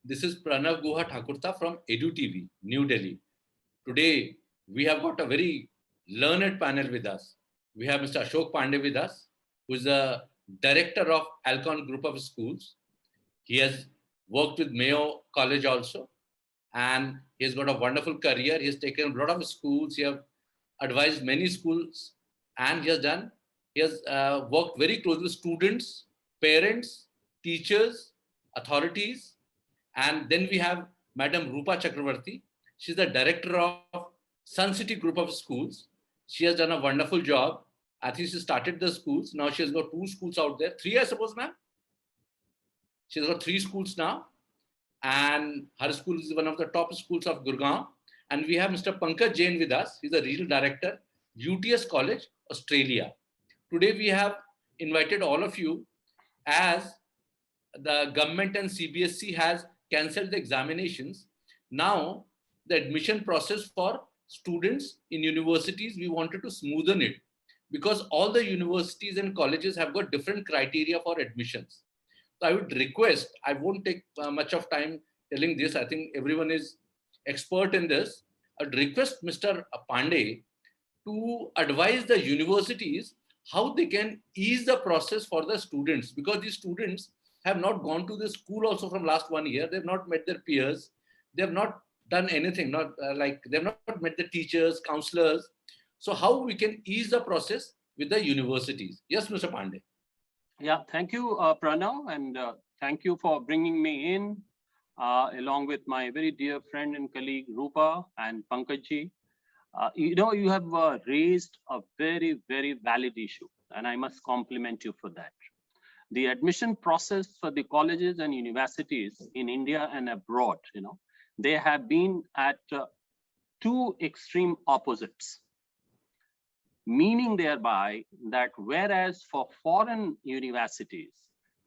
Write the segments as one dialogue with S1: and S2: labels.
S1: This is Pranav Guha Thakurta from EduTV, New Delhi. Today, we have got a very learned panel with us. We have Mr. Ashok Pandey with us, who is the director of Alcon Group of Schools. He has worked with Mayo College also, and he has got a wonderful career. He has taken a lot of schools. He has advised many schools, and he has worked very closely with students, parents, teachers, authorities, and then we have Madam Rupa Chakravarti. She's the director of Sun City Group of Schools. She has done a wonderful job. I think she started the schools. Now she has got 2 schools out there. 3, I suppose, ma'am. She's got 3 schools now. And her school is one of the top schools of Gurgaon. And we have Mr. Pankaj Jain with us. He's the regional director, UTS College, Australia. Today we have invited all of you as the government and CBSE has cancelled the examinations. Now, the admission process for students in universities, we wanted to smoothen it because all the universities and colleges have got different criteria for admissions. So I would request, I won't take much of time telling this. I think everyone is expert in this. I'd request Mr. Pandey to advise the universities how they can ease the process for the students, because these students have not gone to the school also from last 1 year. They've not met their peers. They have not done anything. Not like they've not met the teachers, counselors. So how we can ease the process with the universities? Yes, Mr. Pandey.
S2: Yeah, thank you, Pranav, and thank you for bringing me in, along with my very dear friend and colleague Rupa and Pankajji. You have raised a very, very valid issue, and I must compliment you for that. The admission process for the colleges and universities in India and abroad, they have been at 2 extreme opposites, meaning thereby that whereas for foreign universities,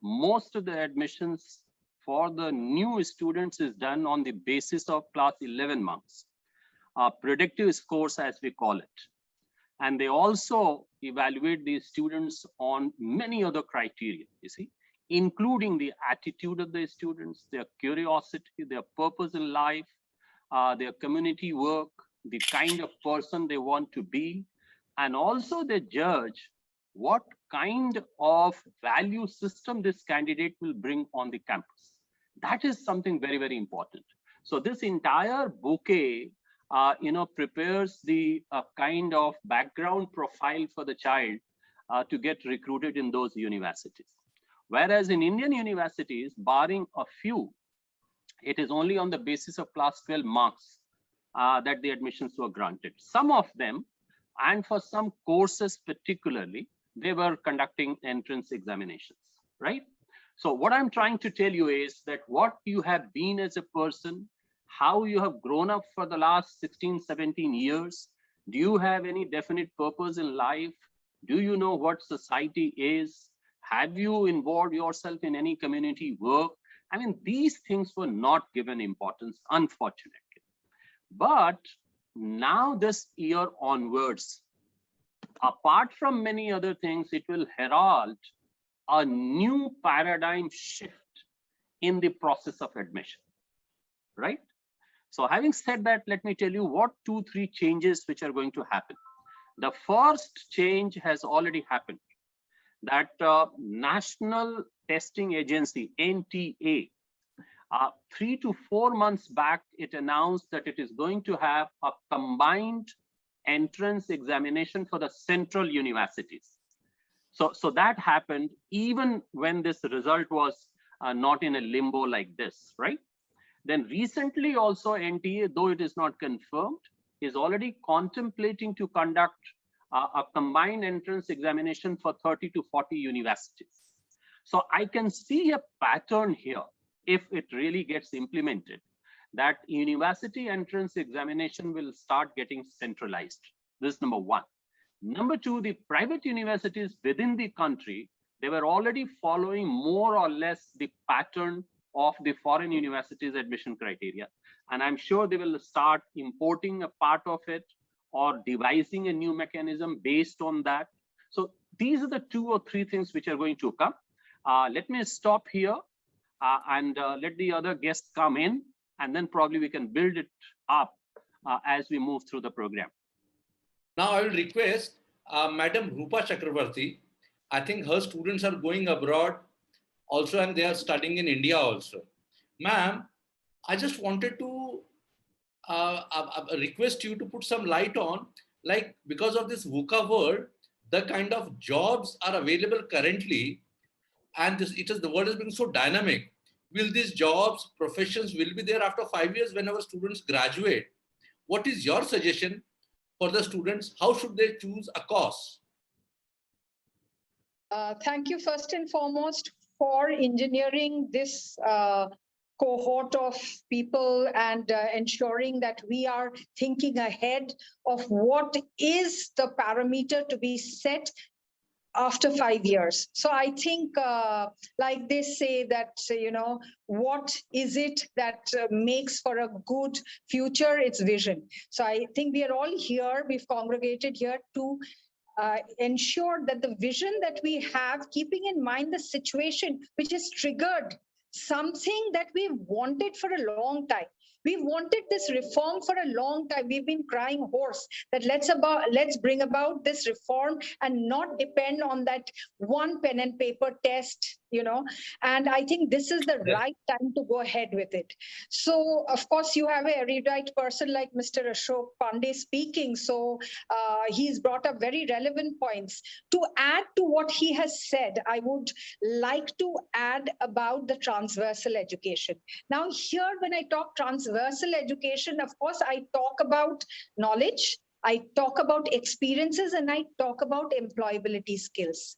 S2: most of the admissions for the new students is done on the basis of class 11 marks, predictive scores as we call it. And they also evaluate these students on many other criteria, including the attitude of the students, their curiosity, their purpose in life, their community work, the kind of person they want to be, and also they judge what kind of value system this candidate will bring on the campus. That is something very, very important. So this entire bouquet prepares the kind of background profile for the child to get recruited in those universities. Whereas in Indian universities, barring a few, it is only on the basis of class 12 marks that the admissions were granted. Some of them, and for some courses particularly, they were conducting entrance examinations, right? So what I'm trying to tell you is that what you have been as a person, how you have grown up for the last 16, 17 years. Do you have any definite purpose in life? Do you know what society is? Have you involved yourself in any community work? I mean, these things were not given importance, unfortunately. But now this year onwards, apart from many other things, it will herald a new paradigm shift in the process of admission, right? So having said that, let me tell you what 2-3 changes which are going to happen. The first change has already happened, that National Testing Agency, NTA, 3 to 4 months back, it announced that it is going to have a combined entrance examination for the central universities. So that happened even when this result was not in a limbo like this, right? Then recently also NTA, though it is not confirmed, is already contemplating to conduct a combined entrance examination for 30 to 40 universities. So I can see a pattern here, if it really gets implemented, that university entrance examination will start getting centralized. This is number one. Number two, the private universities within the country, they were already following more or less the pattern of the foreign universities admission criteria. And I'm sure they will start importing a part of it or devising a new mechanism based on that. So these are the 2 or 3 things which are going to come. Let me stop here. and let the other guests come in, and then probably we can build it up as we move through the program.
S1: Now I will request Madam Rupa Chakravarti. I think her students are going abroad also, and they are studying in India also. Ma'am, I just wanted to request you to put some light on, like, because of this VUCA world, the kind of jobs are available currently, and the world is being so dynamic. Will these jobs, professions will be there after 5 years when our students graduate? What is your suggestion for the students? How should they choose a course?
S3: Thank you first and foremost for engineering this cohort of people and ensuring that we are thinking ahead of what is the parameter to be set after 5 years. So I think, like they say that, what is it that makes for a good future? It's vision. So I think we are all here, we've congregated here to ensure that the vision that we have, keeping in mind the situation which has triggered something that we've wanted for a long time. We've wanted this reform for a long time. We've been crying hoarse that let's bring about this reform and not depend on that one pen and paper test, and I think this is the right time to go ahead with it. So of course you have a erudite person like Mr. Ashok Pandey speaking. So he's brought up very relevant points. To add to what he has said, I would like to add about the transversal education. Now here, when I talk transversal education, of course, I talk about knowledge, I talk about experiences, and I talk about employability skills.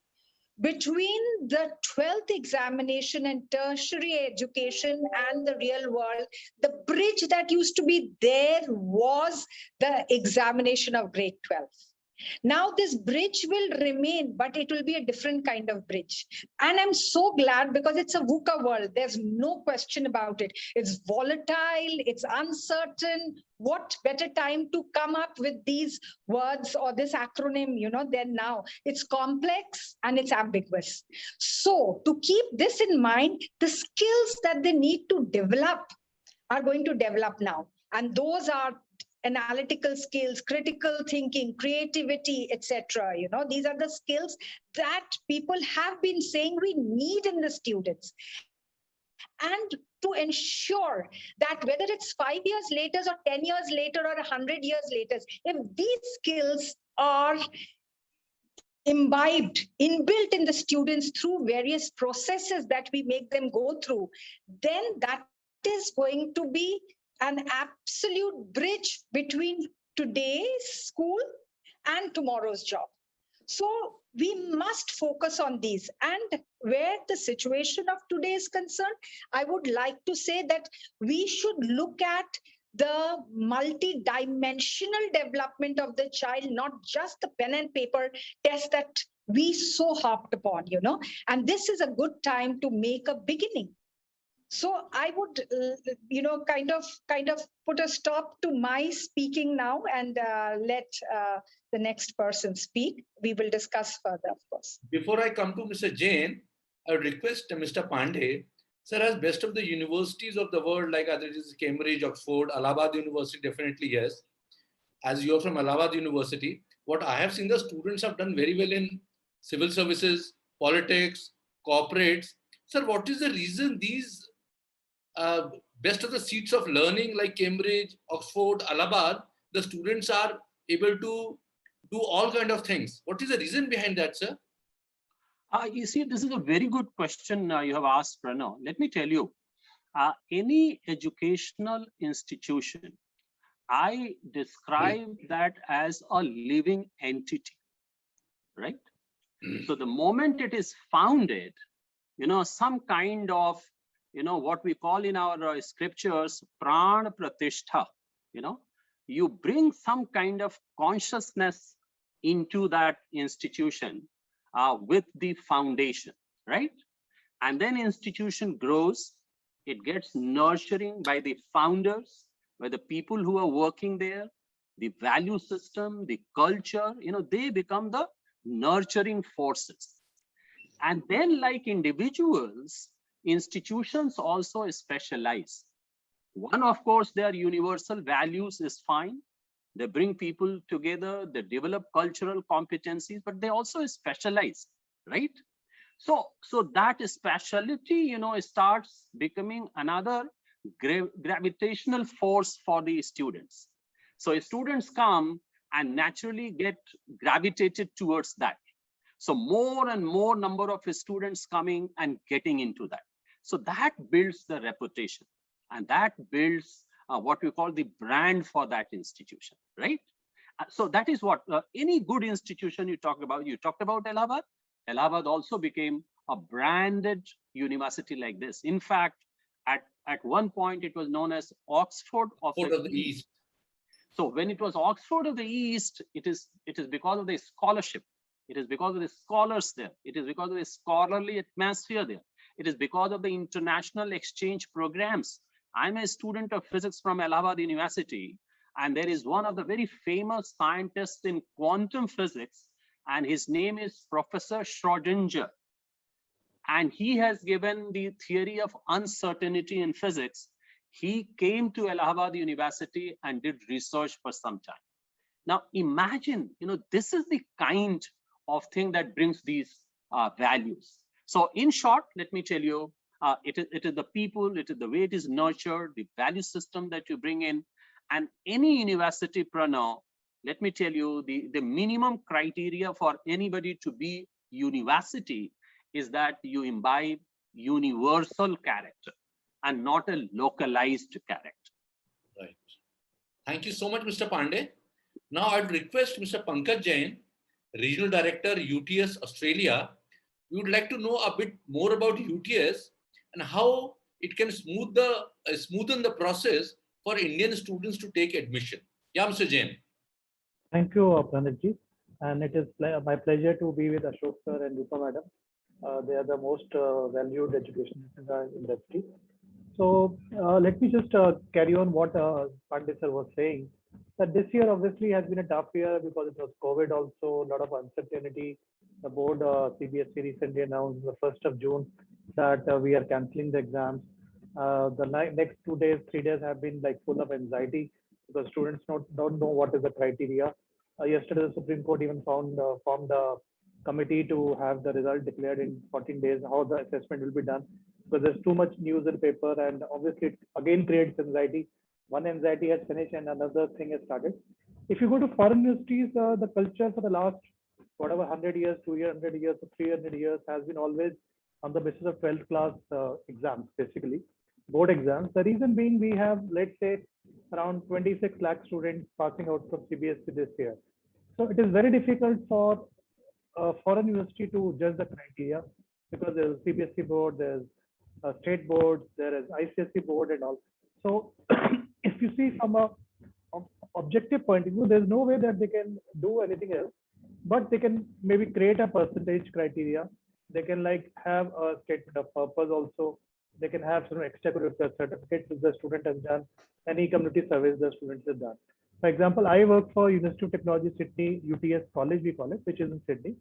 S3: Between the 12th examination and tertiary education and the real world, the bridge that used to be there was the examination of grade 12. Now this bridge will remain, but it will be a different kind of bridge. And I'm so glad, because it's a VUCA world. There's no question about it. It's volatile, it's uncertain. What better time to come up with these words or this acronym, than now? It's complex and it's ambiguous. So to keep this in mind, the skills that they need to develop are going to develop now. And those are analytical skills, critical thinking, creativity, etc. These are the skills that people have been saying we need in the students. And to ensure that whether it's 5 years later or 10 years later or 100 years later, if these skills are imbibed, inbuilt in the students through various processes that we make them go through, then that is going to be an absolute bridge between today's school and tomorrow's job. So we must focus on these. And where the situation of today is concerned, I would like to say that we should look at the multi-dimensional development of the child, not just the pen and paper test that we so harped upon, and this is a good time to make a beginning. So I would, kind of put a stop to my speaking now and let the next person speak. We will discuss further, of course.
S1: Before I come to Mr. Jain, I would request Mr. Pandey, sir, as best of the universities of the world, like either it is Cambridge, Oxford, Allahabad University, definitely yes. As you're from Allahabad University, what I have seen, the students have done very well in civil services, politics, corporates. Sir, what is the reason these best of the seats of learning like Cambridge, Oxford, Allahabad, the students are able to do all kind of things? What is the reason behind that, sir?
S2: You see, this is a very good question you have asked, Pranav. Let me tell you, any educational institution, I describe that as a living entity, right? So the moment it is founded, some kind of, what we call in our scriptures, pran pratishtha, you bring some kind of consciousness into that institution with the foundation, right? And then institution grows, it gets nurturing by the founders, by the people who are working there, the value system, the culture, they become the nurturing forces. And then like individuals, institutions also specialize. One, of course, their universal values is fine. They bring people together, they develop cultural competencies, but they also specialize, right? So that speciality, starts becoming another gravitational force for the students. So students come and naturally get gravitated towards that. So more and more number of students coming and getting into that. So that builds the reputation, and that builds what we call the brand for that institution, right? So that is what any good institution you talk about. You talked about Allahabad. Allahabad also became a branded university like this. In fact, at one point it was known as Oxford of the East. So when it was Oxford of the East, it is because of the scholarship. It is because of the scholars there. It is because of the scholarly atmosphere there. It is because of the international exchange programs. I'm a student of physics from Allahabad University, and there is one of the very famous scientists in quantum physics, and his name is Professor Schrodinger. And he has given the theory of uncertainty in physics. He came to Allahabad University and did research for some time. Now imagine, this is the kind of thing that brings these values. So in short, let me tell you, it is the people, it is the way it is nurtured, the value system that you bring in. And any university, Pranav, let me tell you, the minimum criteria for anybody to be university is that you imbibe universal character and not a localized character.
S1: Right. Thank you so much, Mr. Pandey. Now I'd request Mr. Pankaj Jain, Regional Director, UTS Australia. We would like to know a bit more about UTS and how it can smoothen the process for Indian students to take admission. Yeah, Mr. Jain.
S4: Thank you, Pranitji. And it is my pleasure to be with Ashok sir and Rupa madam. They are the most valued education in the industry. So let me just carry on what Pandey sir was saying. That this year obviously has been a tough year because it was COVID also, a lot of uncertainty. The board CBSE recently announced the 1st of June that we are cancelling the exams. The next 2 days, 3 days have been like full of anxiety because students don't know what is the criteria. Yesterday, the Supreme Court even formed a committee to have the result declared in 14 days, how the assessment will be done, because there's too much news in the paper, and obviously it again creates anxiety. One anxiety has finished and another thing has started. If you go to foreign universities, the culture for the last, whatever, 100 years, 200 years, or 300 years has been always on the basis of 12th class exams, basically, board exams. The reason being we have, let's say, around 26 lakh students passing out from CBSE this year. So it is very difficult for a foreign university to judge the criteria because there's CBSE board, there's state board, there is ICSE board and all. So if you see from a objective point of view, there's no way that they can do anything else, but they can maybe create a percentage criteria. They can like have a statement of purpose also. They can have some extracurricular certificates which the student has done, any community service the students have done. For example, I work for University of Technology Sydney, UTS College, we call it, which is in Sydney.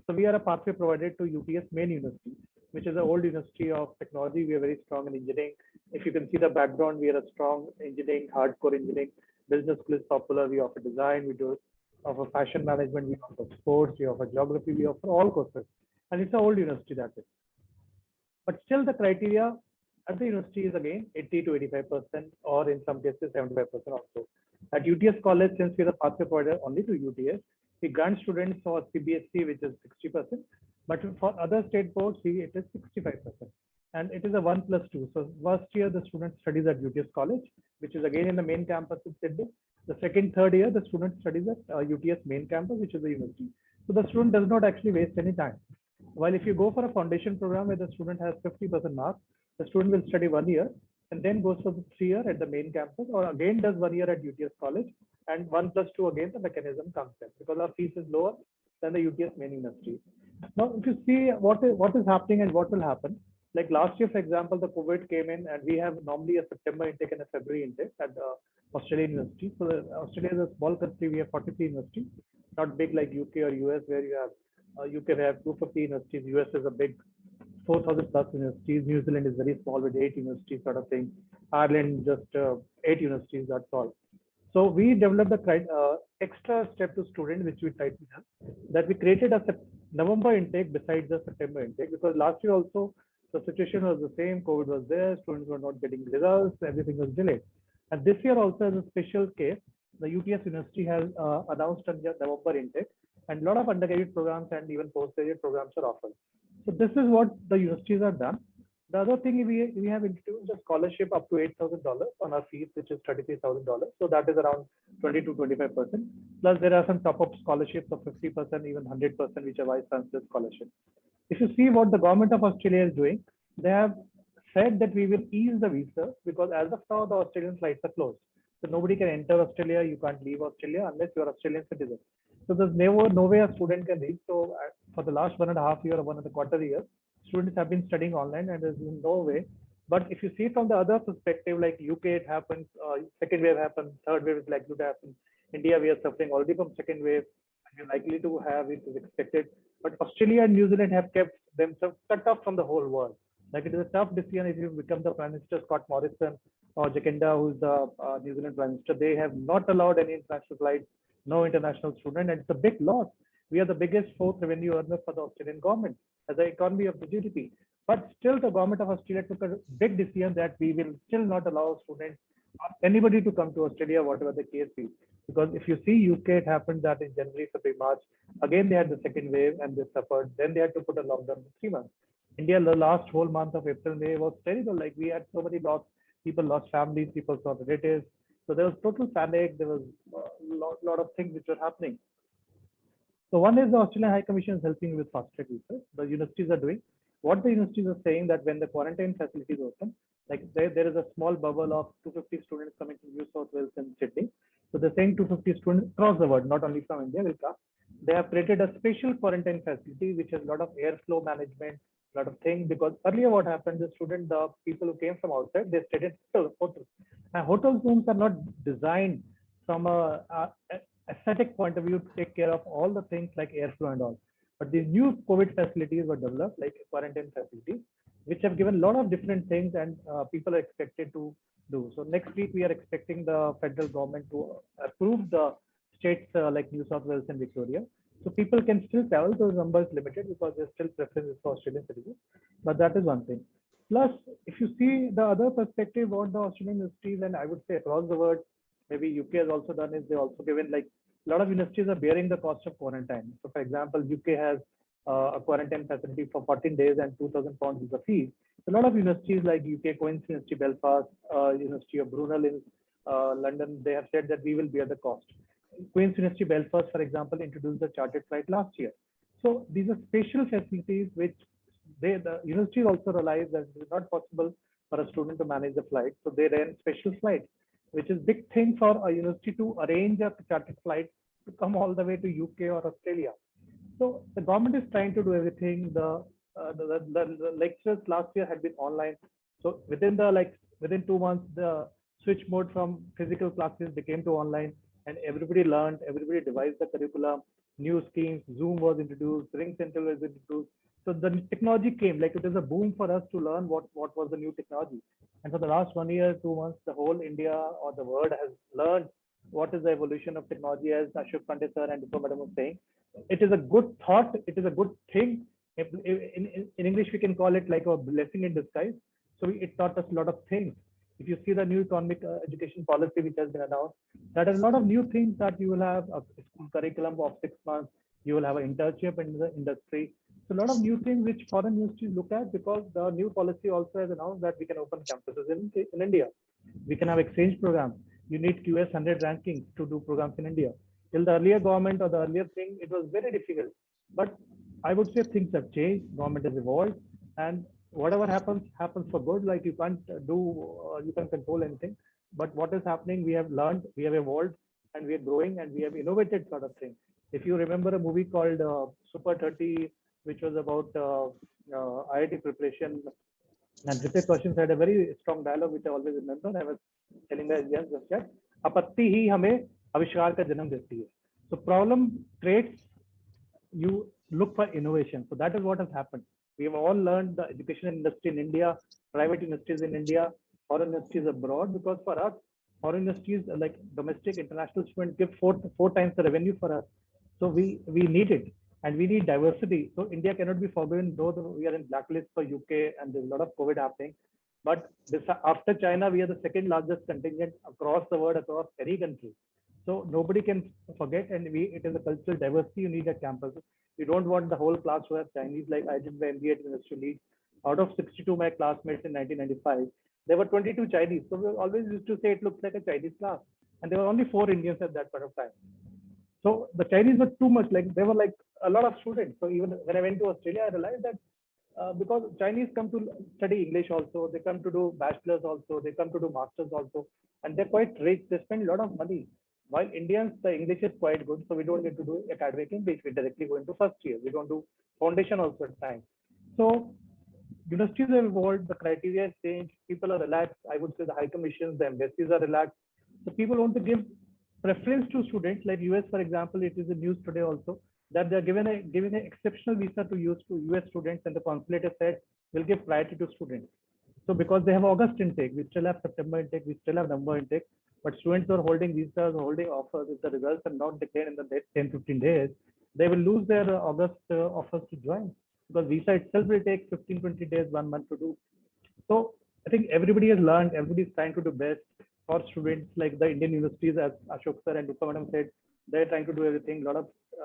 S4: So we are a pathway provided to UTS main university, which is an old university of technology. We are very strong in engineering. If you can see the background, we are a strong engineering, hardcore engineering. Business school is popular. We offer design, we do offer fashion management, we offer sports, we offer geography, we offer all courses. And it's an old university that is. But still the criteria at the university is again 80 to 85%, or in some cases 75% also. At UTS College, since we are a pathway provider only to UTS, we grant students for CBSE, which is 60%, but for other state boards, it is 65%. And it is a 1+2. So first year, the student studies at UTS College, which is again in the main campus in Sydney. The second, third year, the student studies at UTS main campus, which is the university. So the student does not actually waste any time. While if you go for a foundation program where the student has 50% marks, the student will study 1 year and then goes for the 3 year at the main campus, or again does 1 year at UTS College, and 1+2 again the mechanism comes in because our fees is lower than the UTS main university. Now, if you see what is happening and what will happen, like last year, for example, the COVID came in and we have normally a September intake and a February intake at the Australian university. So Australia is a small country. We have 43 universities, not big like UK or US, where you have UK have 250 universities. US is a big 4,000 plus universities. New Zealand is very small with 8 universities sort of thing. Ireland just 8 universities, that's all. So we developed the extra step to student, which we tried to have, that we created a November intake besides the September intake, because last year also the situation was the same. COVID was there, students were not getting results, everything was delayed. And this year also as a special case, the UTS University has announced a November intake, and a lot of undergraduate programs and even postgraduate programs are offered. So this is what the universities have done. The other thing we have introduced a scholarship up to $8,000 on our fees, which is $33,000. So that is around 20 to 25%. Plus there are some top-up scholarships of 50%, even 100%, which are vice chancellor scholarships. If you see what the government of Australia is doing, they have said that we will ease the visa, because as of now the Australian flights are closed. So nobody can enter Australia. You can't leave Australia unless you are Australian citizen. So there's no way a student can leave. So for the last 1.5 years or 1.25 years, students have been studying online, and there's no way. But if you see from the other perspective, like UK, it happens, second wave happened, third wave is likely to happen. India, we are suffering already from second wave, and we're likely to have it is expected. But Australia and New Zealand have kept themselves cut off from the whole world. Like it is a tough decision if you become the Prime Minister, Scott Morrison or Jacinda, who's the New Zealand Prime Minister. They have not allowed any international flights, no international student, and it's a big loss. We are the biggest fourth revenue earner for the Australian government as the economy of the GDP. But still, the government of Australia took a big decision that we will still not allow students or anybody to come to Australia, whatever the case be. Because if you see UK, it happened that in January, February, March, again they had the second wave and they suffered. Then they had to put a lockdown for 3 months. India, the last whole month of April, May was terrible. Like we had so many lost, people lost families, people saw relatives. So there was total panic. There was a lot of things which were happening. So one is the Australian High Commission is helping with fast track research. The universities are doing. What the universities are saying that when the quarantine facilities open, like there is a small bubble of 250 students coming to New South Wales and Sydney. So they're saying 250 students across the world, not only from India, will come. They have created a special quarantine facility, which has a lot of airflow management, a lot of things, because earlier what happened, the people who came from outside, they stayed in hotels. And hotel rooms are not designed from a aesthetic point of view to take care of all the things like airflow and all. But these new COVID facilities were developed, like quarantine facilities, which have given a lot of different things, and people are expected to do. So next week, we are expecting the federal government to approve the states like New South Wales and Victoria. So people can still travel. Those numbers limited because there's still preferences for Australian citizens. But that is one thing. Plus, if you see the other perspective on the Australian universities, and I would say across the world, maybe UK has also done is they also given, like a lot of universities are bearing the cost of quarantine. So for example, UK has a quarantine facility for 14 days and £2,000 is the fee. So a lot of universities like UK, Queen's University Belfast, University of Brunel in London, they have said that we will bear the cost. Queen's University Belfast, for example, introduced the chartered flight last year. So these are special facilities which the universities also realize that it is not possible for a student to manage the flight. So they ran special flights, which is big thing for a university to arrange a chartered flight to come all the way to UK or Australia. So the government is trying to do everything. The lectures last year had been online. So within 2 months, the switch mode from physical classes became to online, and everybody learned, everybody devised the curriculum, new schemes, Zoom was introduced, Ring Central was introduced. So the technology came, like it is a boom for us to learn what was the new technology. And for the last 1 year, 2 months, the whole India or the world has learned what is the evolution of technology, as Ashok Pandey sir and Deepa madam was saying. It is a good thought. It is a good thing. In English, we can call it like a blessing in disguise. So it taught us a lot of things. If you see the new economic education policy which has been announced, that is a lot of new things that you will have a school curriculum of 6 months. You will have an internship in the industry. So a lot of new things which foreign universities look at, because the new policy also has announced that we can open campuses in India. We can have exchange programs. You need QS 100 rankings to do programs in India. Till the earlier government or the earlier thing, it was very difficult. But I would say things have changed. Government has evolved, and whatever happens for good. Like you can't control anything. But what is happening, we have learned, we have evolved, and we are growing, and we have innovated sort of thing. If you remember a movie called Super 30, which was about IIT preparation, and Hrithik Roshan had a very strong dialogue, which I always remember. I was telling the young just that, आपत्ति ही हमें आविष्कार का जन्म देती है. So problem creates you look for innovation. So that is what has happened. We have all learned the education industry in India, private industries in India, foreign industries abroad, because for us, foreign industries like domestic international students give four times the revenue for us. So we need it, and we need diversity. So India cannot be forbidden, though we are in blacklist for UK and there's a lot of COVID happening. But this, after China, we are the second largest contingent across the world, across any country. So nobody can forget, and it is a cultural diversity you need at campus. You don't want the whole class to have Chinese, like I did my MBA at University of Leeds. Out of 62 my classmates in 1995, there were 22 Chinese. So we always used to say it looks like a Chinese class. And there were only 4 Indians at that point of time. So the Chinese were too much, like they were like a lot of students. So even when I went to Australia, I realized that because Chinese come to study English also, they come to do bachelors also, they come to do masters also, and they're quite rich. They spend a lot of money. While Indians, the English is quite good, so we don't need to do academic English. We directly go into first year. We don't do foundation also at times. So universities have evolved, the criteria has changed, people are relaxed. I would say the high commissions, the embassies are relaxed. So people want to give preference to students, like US, for example, it is in news today also, that they're giving an exceptional visa to US students, and the consulate has said will give priority to students. So because they have August intake, we still have September intake, we still have November intake, but students are holding visas, holding offers. If the results are not declared in the next 10-15 days, they will lose their August offers to join, because visa itself will take 15-20 days, 1 month to do. So I think everybody has learned, everybody is trying to do best for students. Like the Indian universities, as Ashok sir and Rupa madam said, they're trying to do everything. A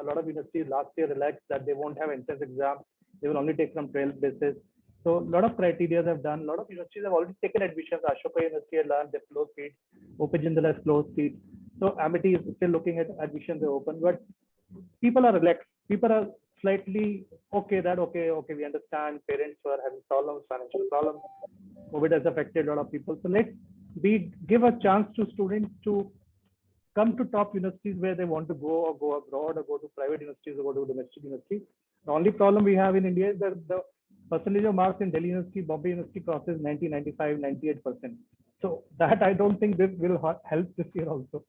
S4: lot of universities last year relaxed that they won't have entrance exam. They will only take from 12 basis. So a lot of criteria have done. A lot of universities have already taken admissions. Ashoka University has learned they've closed seats. Open Jindal has closed seats. So Amity is still looking at admissions they open, but people are relaxed. People are slightly okay, we understand parents were having problems, financial problems. COVID has affected a lot of people. So let's give a chance to students to come to top universities where they want to go, or go abroad, or go to private universities, or go to domestic universities. The only problem we have in India is that the percentage of marks in Delhi University, Bombay University crosses 90, 95, 98%. So that I don't think this will help this year also.